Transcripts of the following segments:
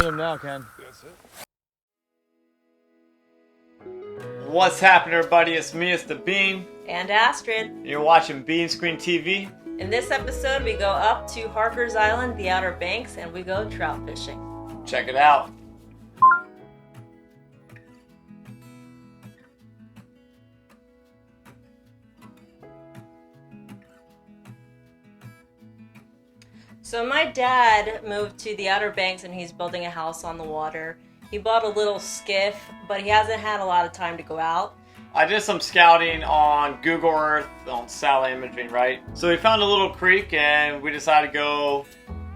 them now, Ken. That's it. What's happening, everybody? It's me, it's the Bean. And Astrid. You're watching Bean Screen TV. In this episode, we go up to Harker's Island, the Outer Banks, and we go trout fishing. Check it out. So my dad moved to the Outer Banks and he's building a house on the water. He bought a little skiff, but he hasn't had a lot of time to go out. I did some scouting on Google Earth, on satellite imaging, right? So we found a little creek and we decided to go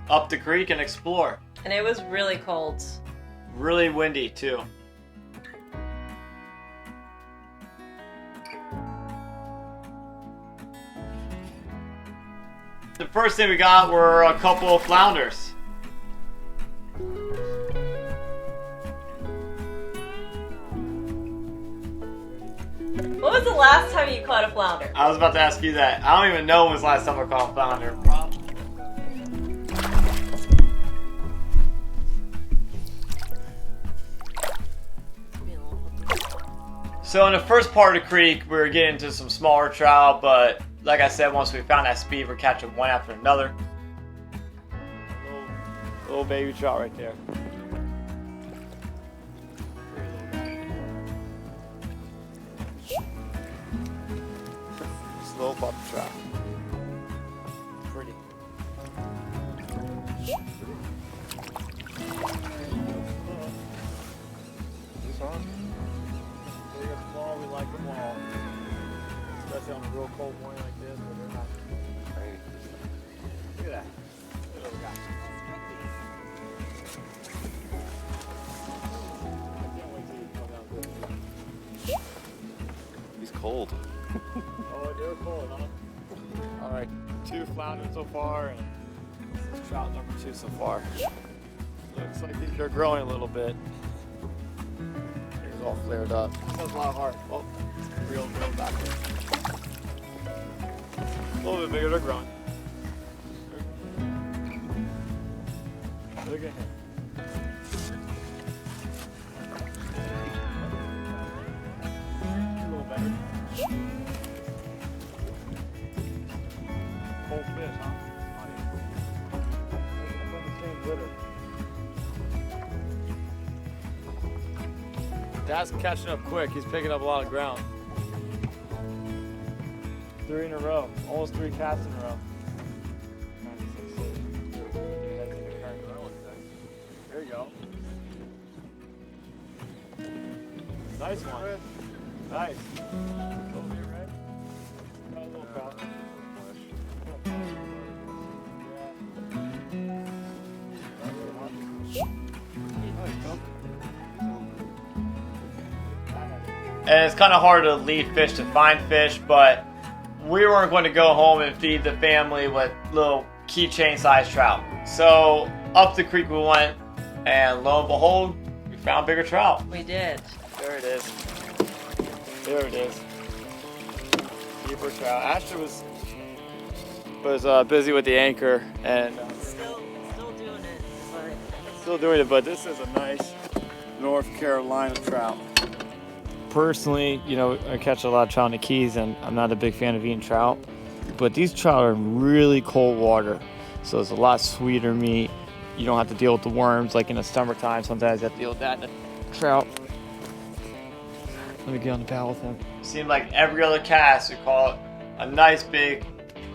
up the creek and explore. And it was really cold. Really windy, too. The first thing we got were a couple of flounders. What was the last time you caught a flounder? I was about to ask you that. I don't even know when was the last time I caught a flounder. So in the first part of the creek, we were getting into some smaller trout, but like I said, once we found that speed, we're catching one after another. Little baby trout right there. Just little puppy trout. Pretty. This on? Big or small, we like them all. Especially on a real cold morning like this, but they're not. Look at that. Look at what we got. I can't wait till you come out. He's cold. Oh, they're cold, huh? All right, 2 flounders so far, and this is trout number 2 so far. Looks like they're growing a little bit. It's all flared up. That's a lot of heart. Oh, real backwards. A little bit bigger, they're growing. Look at him. A little better. Cold fish, huh? From the same litter. Dad's catching up quick. He's picking up a lot of ground. 3 in a row. Almost 3 casts in a row. There you go. Nice one. Nice. Over here, right? Got a little trout. And it's kind of hard to lead fish to find fish, but we weren't going to go home and feed the family with little keychain sized trout. So up the creek we went, and lo and behold, we found bigger trout. We did. There it is. There it is. Deeper trout. Astrid was busy with the anchor and Still doing it. But still doing it, but this is a nice North Carolina trout. Personally, you know, I catch a lot of trout in the Keys, and I'm not a big fan of eating trout, but these trout are in really cold water, so it's a lot sweeter meat. You don't have to deal with the worms like in the summertime. Sometimes you have to deal with that in the trout. Let me get on the paddle with him. Seemed like every other cast we caught a nice big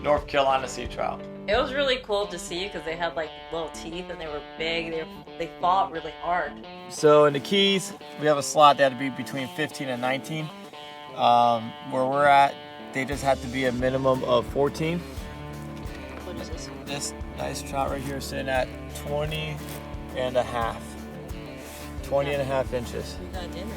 North Carolina sea trout. it was really cool to see because they had like little teeth and they were big. They fought really hard. So in the Keys, we have a slot that would be between 15 and 19. Where we're at, they just have to be a minimum of 14. What is this? This nice trout right here is sitting at 20 and a half. 20 and a half inches. We got dinner.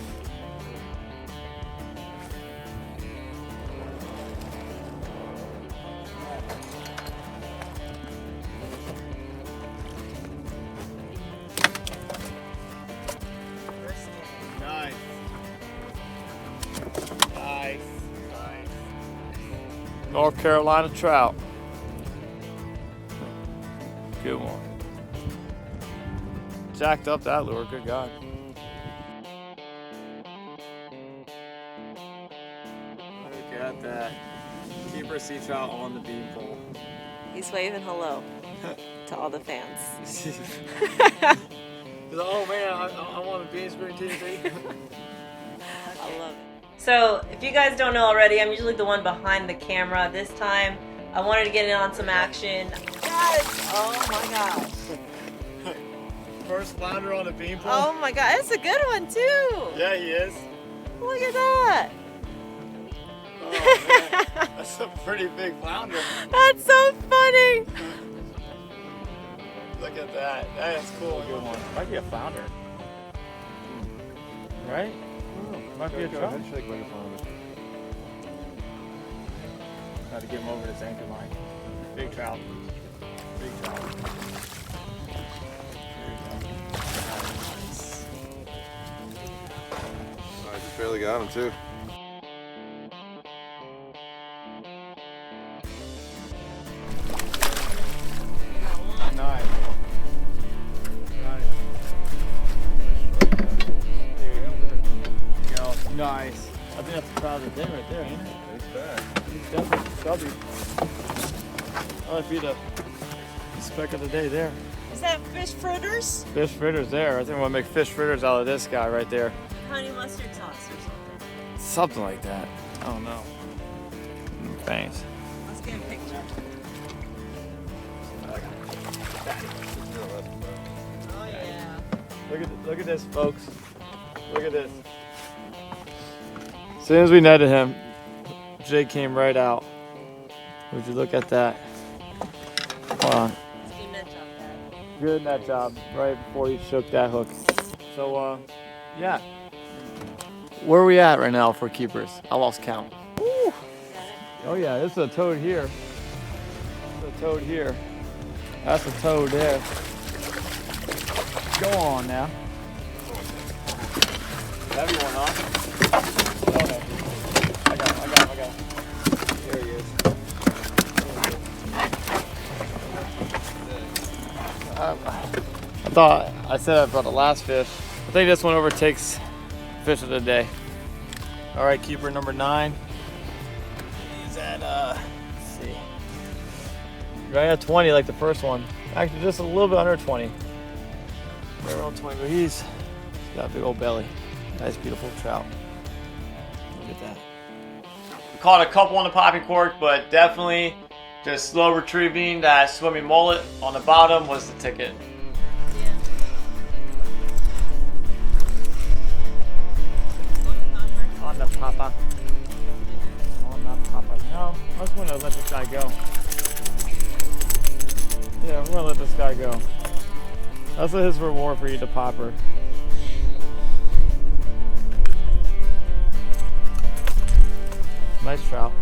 Nice. Nice. Nice. North Carolina trout. Good one. jacked up that lure. Good God. Look at that. Keeper sea trout on the bean pole. He's waving hello to all the fans. Oh man, I want a bean spring TV. I love it. So, if you guys don't know already, I'm usually the one behind the camera. This time, I wanted to get in on some action. Yes! Oh my gosh. First flounder on the bean pole. Oh my god, it's a good one too. Yeah, he is. Look at that. Oh man, that's a pretty big flounder. That's so funny. Look at that. That is cool. Good one. Might be a flounder. Right? Might be a trout. Got to get him over this anchor line. Big trout. Big trout. Nice. I just barely got him too. Nice. There you go. Nice. I think that's the trout of the day right there, ain't it? He's back. He's definitely stubby. Oh, that'd be the speck of the day there. Is that fish fritters? Fish fritters there. I think we'll make fish fritters out of this guy right there. Honey mustard sauce or something. Something like that. I don't know. Thanks. Let's get a picture. Oh yeah. Look at this, folks. Look at this. As soon as we netted him, Jake came right out. Would you look at that? Hold on. Good net job, Dad. Good net job. Right before he shook that hook. So, yeah. Where are we at right now for keepers? I lost count. Woo. Oh yeah, this is a toad here. This is a toad here. That's a toad there. Go on now. Heavy one, huh? Okay. I got him. There he is. I thought I said I brought the last fish. I think this one overtakes fish of the day. All right, keeper number 9. He's at let's see, right at 20 like the first one. Actually, just a little bit under 20. Right around 20, but he's got a big old belly. Nice, beautiful trout. Look at that. We caught a couple on the popping cork, but definitely just slow retrieving that swimming mullet on the bottom was the ticket. On the papa. On the papa. No, I just want to let this guy go. Yeah, we're going to let this guy go. That's his reward for you to popper. Nice trout.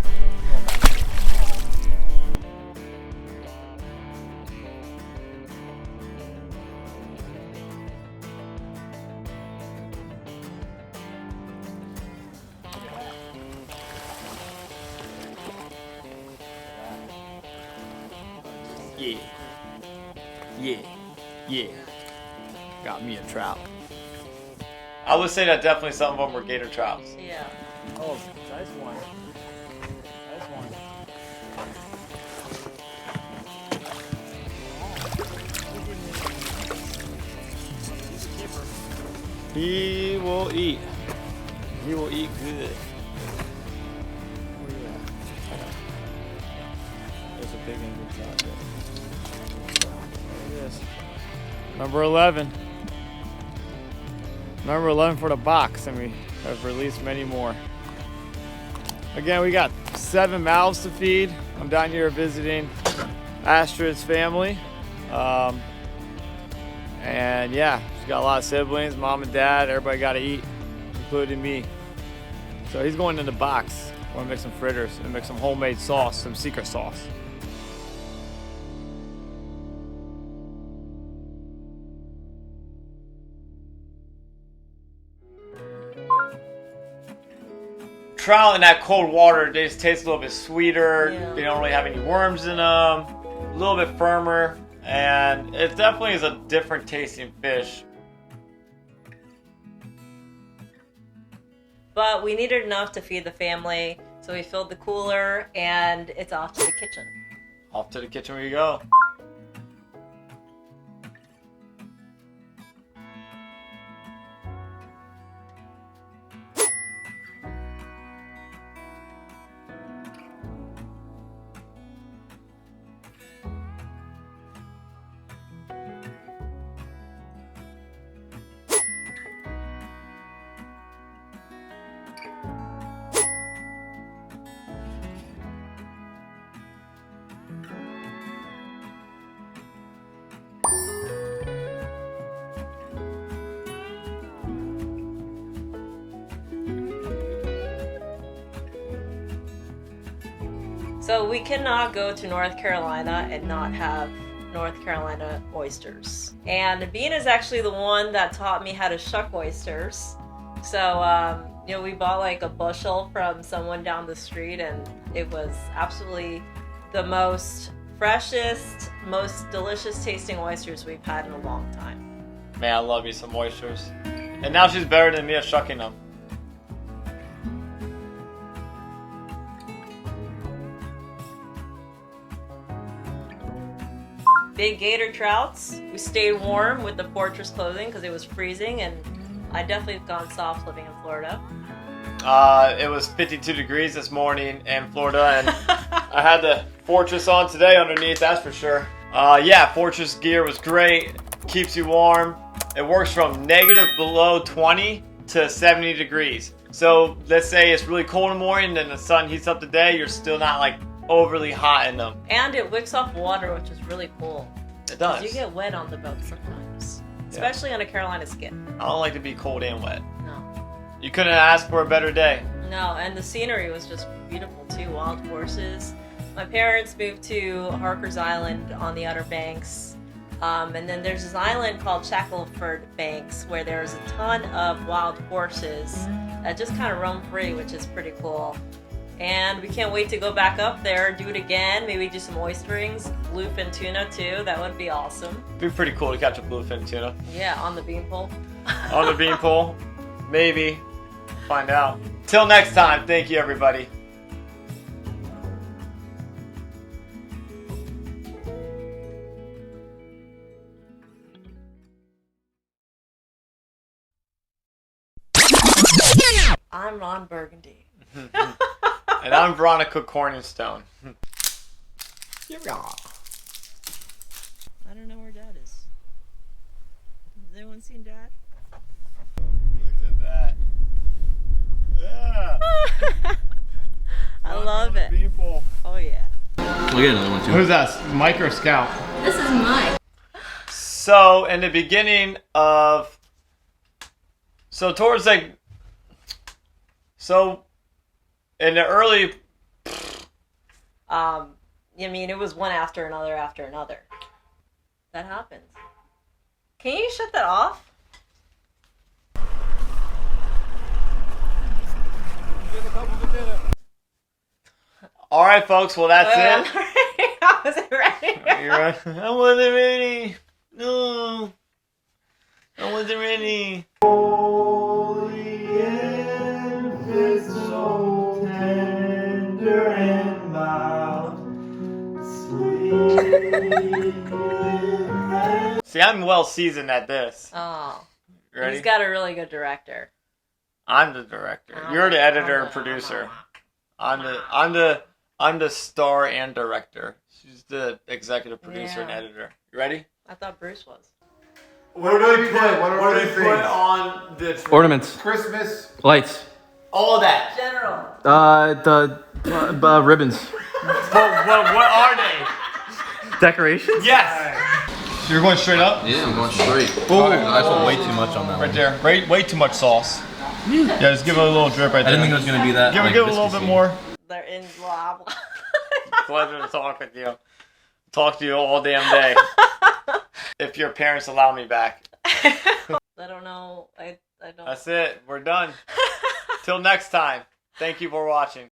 Yeah. Yeah. Yeah. Got me a trout. I would say that definitely some of them were gator trouts. Yeah. Oh, nice one. Nice one. He will eat. He will eat good. Where you at? There's a big English trout there. There it is. Number 11. Number 11 for the box, and we have released many more. Again, we got 7 mouths to feed. I'm down here visiting Astrid's family. And yeah, she's got a lot of siblings, mom and dad, everybody got to eat, including me. So he's going in the box. I want to make some fritters and make some homemade sauce, some secret sauce. Trout in that cold water, they just taste a little bit sweeter. Yeah. They don't really have any worms in them. A little bit firmer. And it definitely is a different tasting fish. But we needed enough to feed the family, so we filled the cooler, and it's off to the kitchen. Off to the kitchen we go. So we cannot go to North Carolina and not have North Carolina oysters. And Bean is actually the one that taught me how to shuck oysters. So, we bought like a bushel from someone down the street, and it was absolutely the most freshest, most delicious tasting oysters we've had in a long time. Man, I love me some oysters. And now she's better than me at shucking them. Big Gator trouts. We stayed warm with the fortress clothing because it was freezing, and I definitely have gone soft living in Florida. It was 52 degrees this morning in Florida, and I had the fortress on today underneath, that's for sure. Yeah, fortress gear was great. Keeps you warm. It works from negative below 20 to 70 degrees. So let's say it's really cold in the morning and the sun heats up the day, you're still not like overly hot in them. And it wicks off water, which is really cool. It does. You get wet on the boat sometimes, especially on a Carolina skin. I don't like to be cold and wet. No. You couldn't ask for a better day. No, and the scenery was just beautiful too. Wild horses. My parents moved to Harker's Island on the Outer Banks. And then there's this island called Shackleford Banks where there's a ton of wild horses that just kind of roam free, which is pretty cool. And we can't wait to go back up there, do it again, maybe do some oysterings, bluefin tuna too. That would be awesome. It'd be pretty cool to catch a bluefin tuna. Yeah, on the beanpole. On the beanpole. Maybe. Find out. Till next time, thank you everybody. I'm Ron Burgundy. And I'm Veronica Cornerstone. I don't know where Dad is. Has anyone seen Dad? Look at that. Yeah. I love it. People. Oh yeah. We'll get another one too. Who's that? Mike or Scout? This is mine. So in the beginning of, towards like, in the early, it was one after another. That happens. Can you shut that off? all right, folks. Well, that's it. I wasn't ready. You're right. I wasn't ready. No, I wasn't ready. See, I'm well seasoned at this. Oh, Ready? he's got a really good director. I'm the director. You're the editor and producer. I'm the star and director. She's the executive producer and editor. You ready? I thought Bruce was. What do we put? What do we put on the tree? Ornaments, Christmas. lights, All that. General. the ribbons, What are they? decorations. Yes. You're going straight up? Yeah, I'm going straight. Oh, I put way too much on that Right one. there. Way too much sauce. Yeah, just give it a little drip right there. I didn't think it was gonna be that. Give it a little bit more. They're in blah blah. Pleasure to talk with you. Talk to you all damn day. If your parents allow me back. I don't know. I don't. That's it. We're done. Till next time. Thank you for watching.